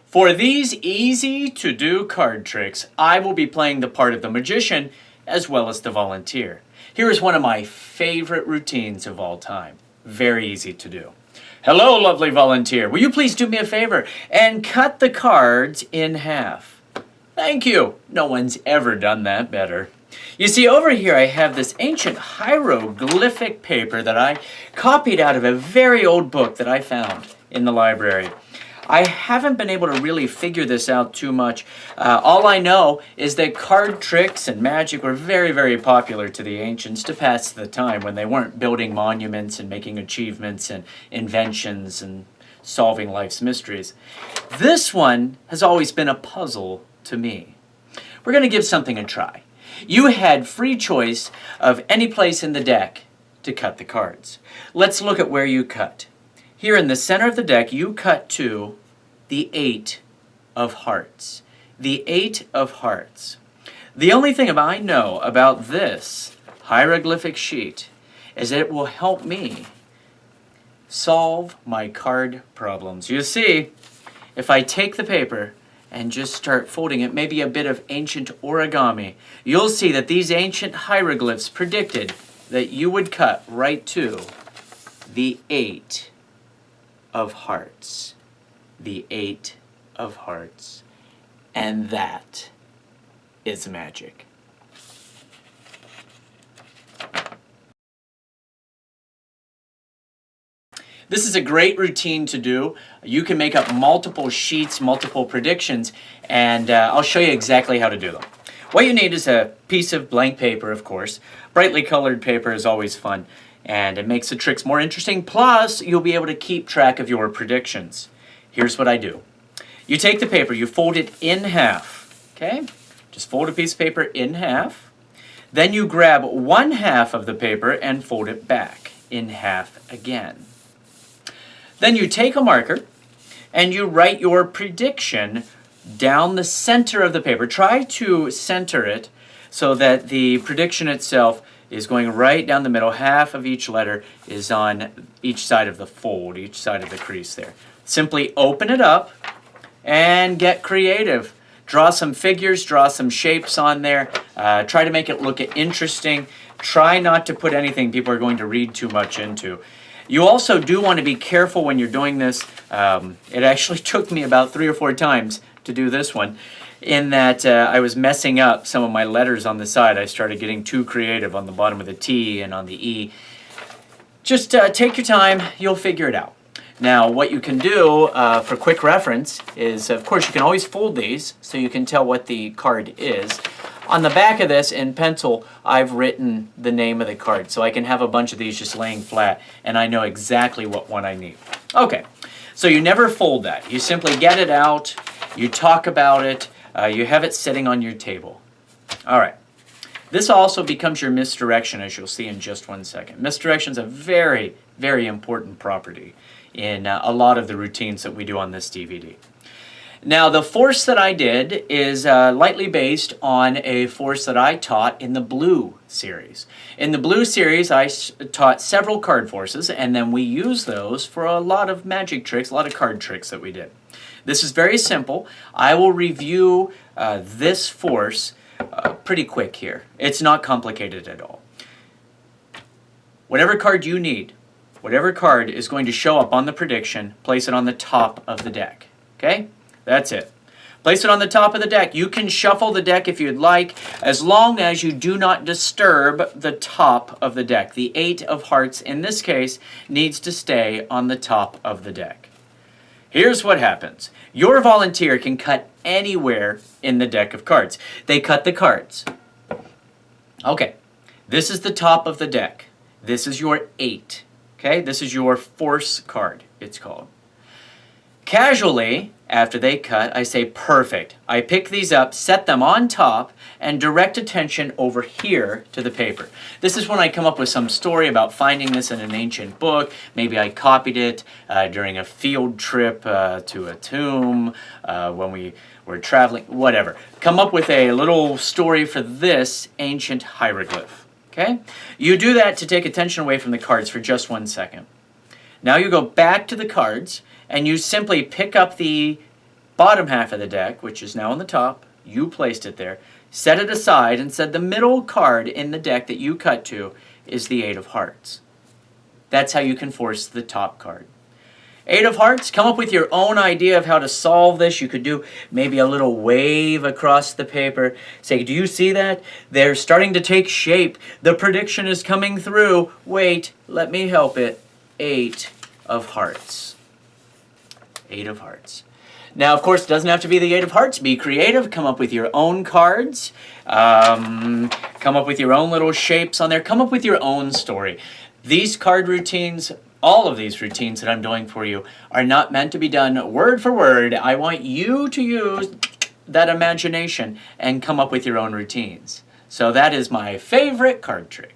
For these easy-to-do card tricks, I will be playing the part of the magician as well as the volunteer. Here is one of my favorite routines of all time. Very easy to do. Hello, lovely volunteer. Will you please do me a favor and cut the cards in half? Thank you. No one's ever done that better. You see, over here I have this ancient hieroglyphic paper that I copied out of a very old book that I found in the library. I haven't been able to really figure this out too much. All I know is that card tricks and magic were very, very popular to the ancients to pass the time when they weren't building monuments and making achievements and inventions and solving life's mysteries. This one has always been a puzzle to me. We're going to give something a try. You had free choice of any place in the deck to cut the cards. Let's look at where you cut. Here in the center of the deck, you cut to the 8 of hearts. The 8 of hearts. The only thing I know about this hieroglyphic sheet is that it will help me solve my card problems. You see, if I take the paper and just start folding it, maybe a bit of ancient origami, you'll see that these ancient hieroglyphs predicted that you would cut right to the 8 of hearts. The 8 of hearts. And that is magic. This is a great routine to do. You can make up multiple sheets, multiple predictions, and I'll show you exactly how to do them. What you need is a piece of blank paper, of course. Brightly colored paper is always fun, and it makes the tricks more interesting. Plus, you'll be able to keep track of your predictions. Here's what I do. You take the paper, you fold it in half, okay? Just fold a piece of paper in half. Then you grab one half of the paper and fold it back in half again. Then you take a marker and you write your prediction down the center of the paper. Try to center it so that the prediction itself is going right down the middle. Half of each letter is on each side of the fold, each side of the crease there. Simply open it up and get creative. Draw some figures, draw some shapes on there. Try to make it look interesting. Try not to put anything people are going to read too much into. You also do want to be careful when you're doing this. It actually took me about 3 or 4 times to do this one, in that I was messing up some of my letters on the side. I started getting too creative on the bottom of the T and on the E. Just take your time, you'll figure it out. Now, what you can do for quick reference is, of course, you can always fold these so you can tell what the card is. On the back of this, in pencil, I've written the name of the card, so I can have a bunch of these just laying flat, and I know exactly what one I need. Okay, so you never fold that. You simply get it out, you talk about it, you have it sitting on your table. All right. This also becomes your misdirection, as you'll see in just one second. Misdirection is a very, very important property in a lot of the routines that we do on this DVD. Now, the force that I did is lightly based on a force that I taught in the blue series. In the blue series, I taught several card forces, and then we used those for a lot of magic tricks, a lot of card tricks that we did. This is very simple. I will review this force pretty quick here. It's not complicated at all. Whatever card you need, whatever card is going to show up on the prediction, place it on the top of the deck. Okay? That's it. Place it on the top of the deck. You can shuffle the deck if you'd like, as long as you do not disturb the top of the deck. The 8 of hearts, in this case, needs to stay on the top of the deck. Here's what happens. Your volunteer can cut anywhere in the deck of cards. They cut the cards. Okay, this is the top of the deck. This is your 8. Okay, this is your force card, it's called. Casually, after they cut, I say, perfect. I pick these up, set them on top, and direct attention over here to the paper. This is when I come up with some story about finding this in an ancient book. Maybe I copied it during a field trip to a tomb, when we were traveling, whatever. Come up with a little story for this ancient hieroglyph. Okay? You do that to take attention away from the cards for just 1 second. Now you go back to the cards, and you simply pick up the bottom half of the deck, which is now on the top, you placed it there, set it aside and said the middle card in the deck that you cut to is the 8 of hearts. That's how you can force the top card. 8 of hearts, come up with your own idea of how to solve this. You could do maybe a little wave across the paper. Say, do you see that? They're starting to take shape. The prediction is coming through. Wait, let me help it. 8 of hearts. 8 of hearts. Now, of course, it doesn't have to be the 8 of hearts. Be creative. Come up with your own cards. Come up with your own little shapes on there. Come up with your own story. These card routines, all of these routines that I'm doing for you, are not meant to be done word for word. I want you to use that imagination and come up with your own routines. So that is my favorite card trick.